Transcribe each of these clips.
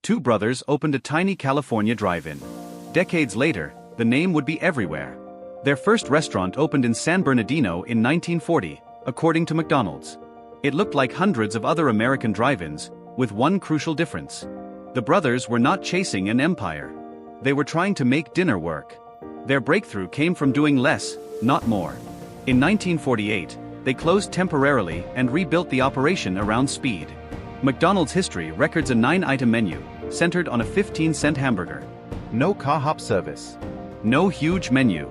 Two brothers opened a tiny California drive-in. Decades later, the name would be everywhere. Their first restaurant opened in San Bernardino in 1940, according to McDonald's. It looked like hundreds of other American drive-ins, with one crucial difference. The brothers were not chasing an empire. They were trying to make dinner work. Their breakthrough came from doing less, not more. In 1948, they closed temporarily and rebuilt the operation around speed. McDonald's history records a 9-item menu, centered on a 15-cent hamburger. No car hop service. No huge menu.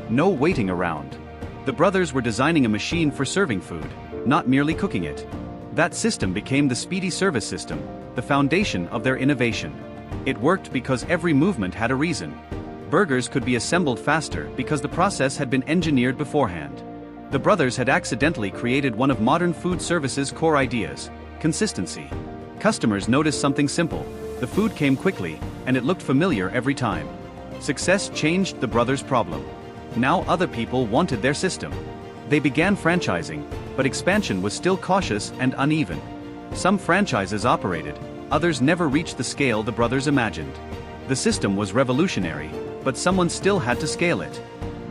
No waiting around. The brothers were designing a machine for serving food, not merely cooking it. That system became the speedy service system, the foundation of their innovation. It worked because every movement had a reason. Burgers could be assembled faster because the process had been engineered beforehand. The brothers had accidentally created one of modern food service's core ideas: consistency. Customers noticed something simple: the food came quickly, and it looked familiar every time. Success changed the brothers' problem. Now other people wanted their system. They began franchising, but expansion was still cautious and uneven. Some franchises operated, others never reached the scale the brothers imagined. The system was revolutionary, but someone still had to scale it.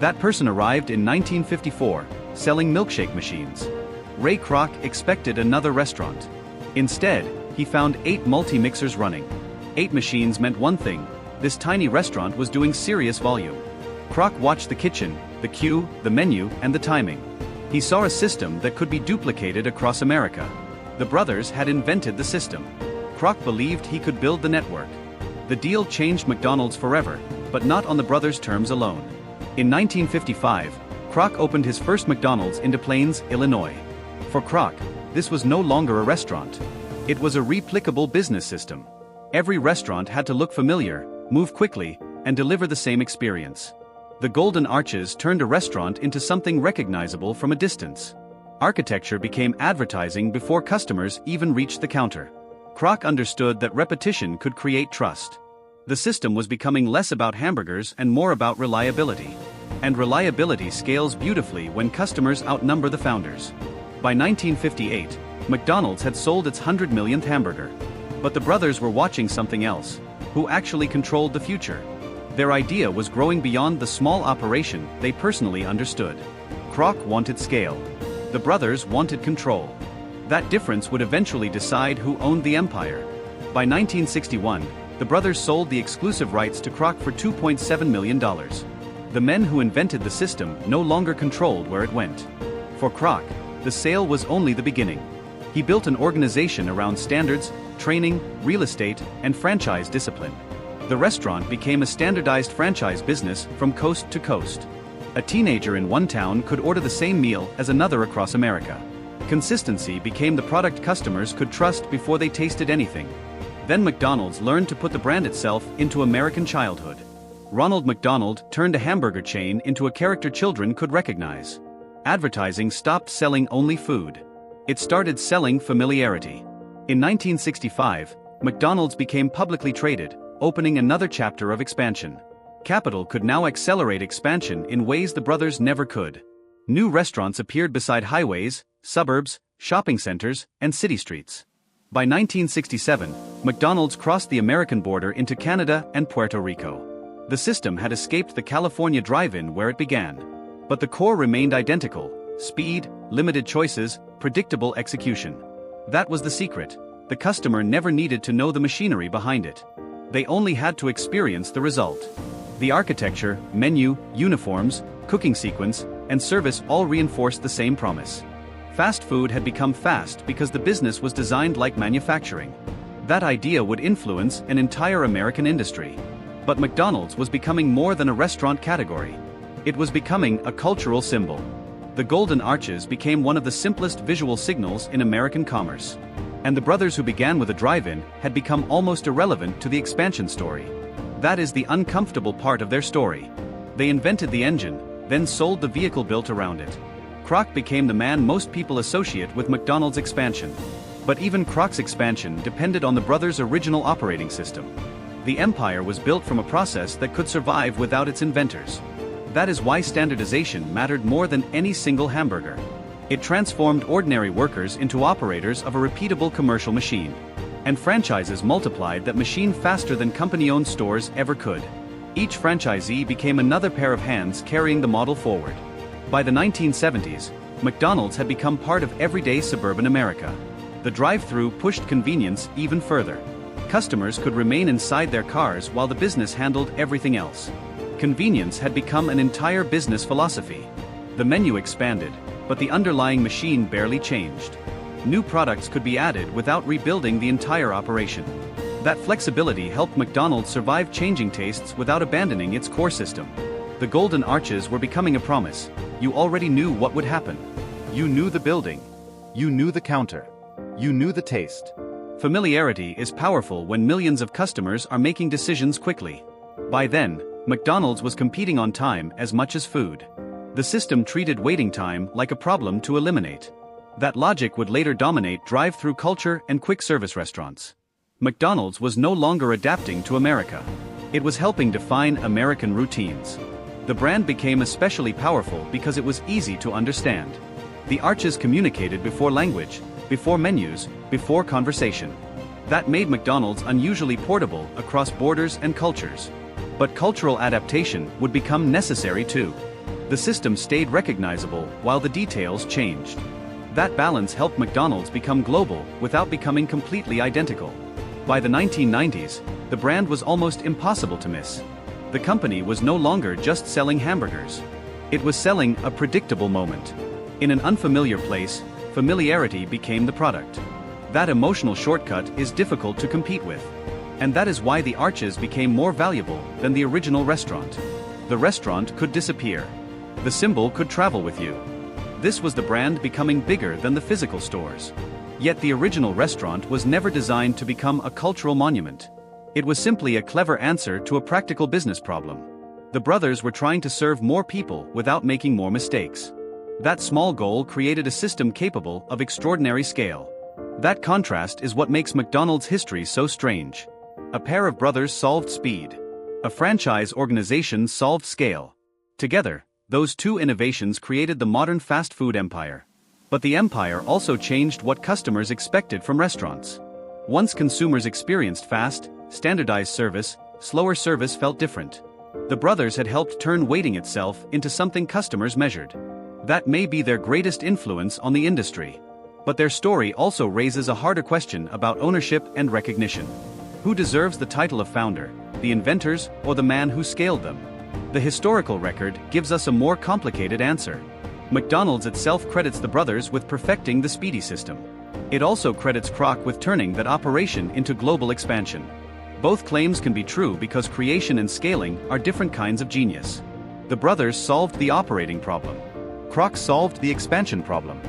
That person arrived in 1954, selling milkshake machines. Ray Kroc expected another restaurant. Instead, he found 8 multi-mixers running. 8 machines meant one thing: this tiny restaurant was doing serious volume. Kroc watched the kitchen, the queue, the menu, and the timing. He saw a system that could be duplicated across America. The brothers had invented the system. Kroc believed he could build the network. The deal changed McDonald's forever, but not on the brothers' terms alone. In 1955, Kroc opened his first McDonald's in Des Plaines, Illinois. For Kroc, this was no longer a restaurant. It was a replicable business system. Every restaurant had to look familiar, move quickly, and deliver the same experience. The Golden Arches turned a restaurant into something recognizable from a distance. Architecture became advertising before customers even reached the counter. Kroc understood that repetition could create trust. The system was becoming less about hamburgers and more about reliability. And reliability scales beautifully when customers outnumber the founders. By 1958, McDonald's had sold its 100 millionth hamburger. But the brothers were watching something else: who actually controlled the future. Their idea was growing beyond the small operation they personally understood. Kroc wanted scale. The brothers wanted control. That difference would eventually decide who owned the empire. By 1961, the brothers sold the exclusive rights to Kroc for $2.7 million. The men who invented the system no longer controlled where it went. For Kroc, the sale was only the beginning. He built an organization around standards, training, real estate, and franchise discipline. The restaurant became a standardized franchise business from coast to coast. A teenager in one town could order the same meal as another across America. Consistency became the product customers could trust before they tasted anything. Then McDonald's learned to put the brand itself into American childhood. Ronald McDonald turned a hamburger chain into a character children could recognize. Advertising stopped selling only food. It started selling familiarity. In 1965, McDonald's became publicly traded, opening another chapter of expansion. Capital could now accelerate expansion in ways the brothers never could. New restaurants appeared beside highways, suburbs, shopping centers, and city streets. By 1967, McDonald's crossed the American border into Canada and Puerto Rico. The system had escaped the California drive-in where it began. But the core remained identical: speed, limited choices, predictable execution. That was the secret. The customer never needed to know the machinery behind it. They only had to experience the result. The architecture, menu, uniforms, cooking sequence, and service all reinforced the same promise. Fast food had become fast because the business was designed like manufacturing. That idea would influence an entire American industry. But McDonald's was becoming more than a restaurant category. It was becoming a cultural symbol. The Golden Arches became one of the simplest visual signals in American commerce. And the brothers who began with a drive-in had become almost irrelevant to the expansion story. That is the uncomfortable part of their story. They invented the engine, then sold the vehicle built around it. Kroc became the man most people associate with McDonald's expansion. But even Kroc's expansion depended on the brothers' original operating system. The empire was built from a process that could survive without its inventors. That is why standardization mattered more than any single hamburger. It transformed ordinary workers into operators of a repeatable commercial machine. And franchises multiplied that machine faster than company-owned stores ever could. Each franchisee became another pair of hands carrying the model forward. By the 1970s, McDonald's had become part of everyday suburban America. The drive-thru pushed convenience even further. Customers could remain inside their cars while the business handled everything else. Convenience had become an entire business philosophy. The menu expanded, but the underlying machine barely changed. New products could be added without rebuilding the entire operation. That flexibility helped McDonald's survive changing tastes without abandoning its core system. The golden arches were becoming a promise. You already knew what would happen. You knew the building. You knew the counter. You knew the taste. Familiarity is powerful when millions of customers are making decisions quickly. By then, McDonald's was competing on time as much as food. The system treated waiting time like a problem to eliminate. That logic would later dominate drive-thru culture and quick-service restaurants. McDonald's was no longer adapting to America. It was helping define American routines. The brand became especially powerful because it was easy to understand. The arches communicated before language, before menus, before conversation. That made McDonald's unusually portable across borders and cultures. But cultural adaptation would become necessary too. The system stayed recognizable while the details changed. That balance helped McDonald's become global without becoming completely identical. By the 1990s, the brand was almost impossible to miss. The company was no longer just selling hamburgers. It was selling a predictable moment. In an unfamiliar place, familiarity became the product. That emotional shortcut is difficult to compete with. And that is why the arches became more valuable than the original restaurant. The restaurant could disappear. The symbol could travel with you. This was the brand becoming bigger than the physical stores. Yet the original restaurant was never designed to become a cultural monument. It was simply a clever answer to a practical business problem. The brothers were trying to serve more people without making more mistakes. That small goal created a system capable of extraordinary scale. That contrast is what makes McDonald's history so strange. A pair of brothers solved speed. A franchise organization solved scale. Together, those two innovations created the modern fast food empire. But the empire also changed what customers expected from restaurants. Once consumers experienced fast, standardized service, slower service felt different. The brothers had helped turn waiting itself into something customers measured. That may be their greatest influence on the industry. But their story also raises a harder question about ownership and recognition. Who deserves the title of founder, the inventors or the man who scaled them? The historical record gives us a more complicated answer. McDonald's itself credits the brothers with perfecting the speedy system. It also credits Kroc with turning that operation into global expansion. Both claims can be true because creation and scaling are different kinds of genius. The brothers solved the operating problem. Kroc solved the expansion problem.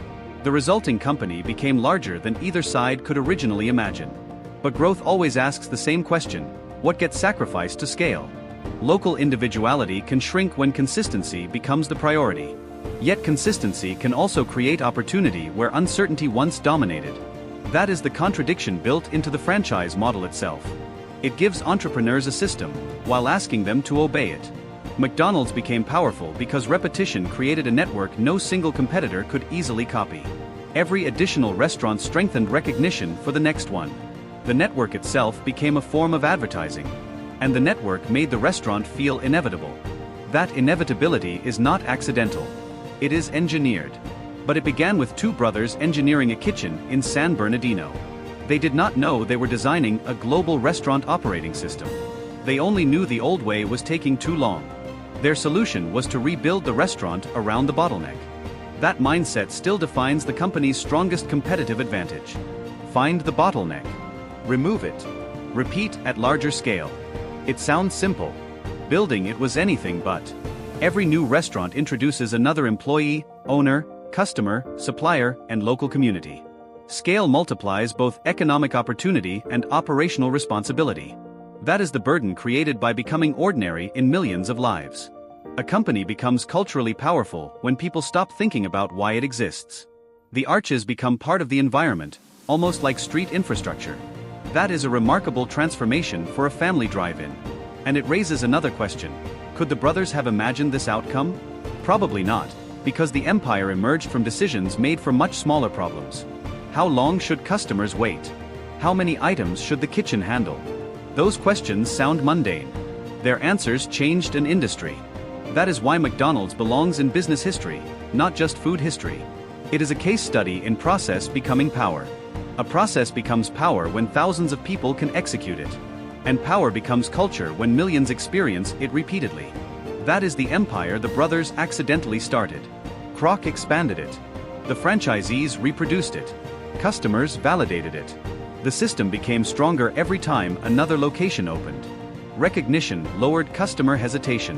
The resulting company became larger than either side could originally imagine. But growth always asks the same question: what gets sacrificed to scale? Local individuality can shrink when consistency becomes the priority. Yet consistency can also create opportunity where uncertainty once dominated. That is the contradiction built into the franchise model itself. It gives entrepreneurs a system, while asking them to obey it. McDonald's became powerful because repetition created a network no single competitor could easily copy. Every additional restaurant strengthened recognition for the next one. The network itself became a form of advertising. And the network made the restaurant feel inevitable. That inevitability is not accidental. It is engineered. But it began with two brothers engineering a kitchen in San Bernardino. They did not know they were designing a global restaurant operating system. They only knew the old way was taking too long. Their solution was to rebuild the restaurant around the bottleneck. That mindset still defines the company's strongest competitive advantage. Find the bottleneck. Remove it. Repeat at larger scale. It sounds simple. Building it was anything but. Every new restaurant introduces another employee, owner, customer, supplier, and local community. Scale multiplies both economic opportunity and operational responsibility. That is the burden created by becoming ordinary in millions of lives. A company becomes culturally powerful when people stop thinking about why it exists. The arches become part of the environment, almost like street infrastructure. That is a remarkable transformation for a family drive-in. And it raises another question. Could the brothers have imagined this outcome? Probably not, because the empire emerged from decisions made for much smaller problems. How long should customers wait? How many items should the kitchen handle? Those questions sound mundane. Their answers changed an industry. That is why McDonald's belongs in business history, not just food history. It is a case study in process becoming power. A process becomes power when thousands of people can execute it. And power becomes culture when millions experience it repeatedly. That is the empire the brothers accidentally started. Kroc expanded it. The franchisees reproduced it. Customers validated it. The system became stronger every time another location opened. Recognition lowered customer hesitation.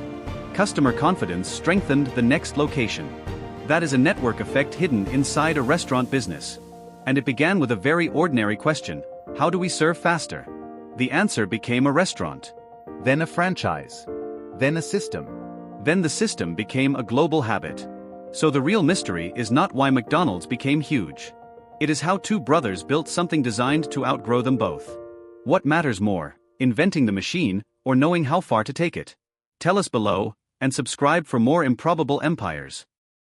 Customer confidence strengthened the next location. That is a network effect hidden inside a restaurant business. And it began with a very ordinary question: how do we serve faster? The answer became a restaurant. Then a franchise. Then a system. Then the system became a global habit. So the real mystery is not why McDonald's became huge. It is how two brothers built something designed to outgrow them both. What matters more, inventing the machine, or knowing how far to take it? Tell us below, and subscribe for more improbable empires.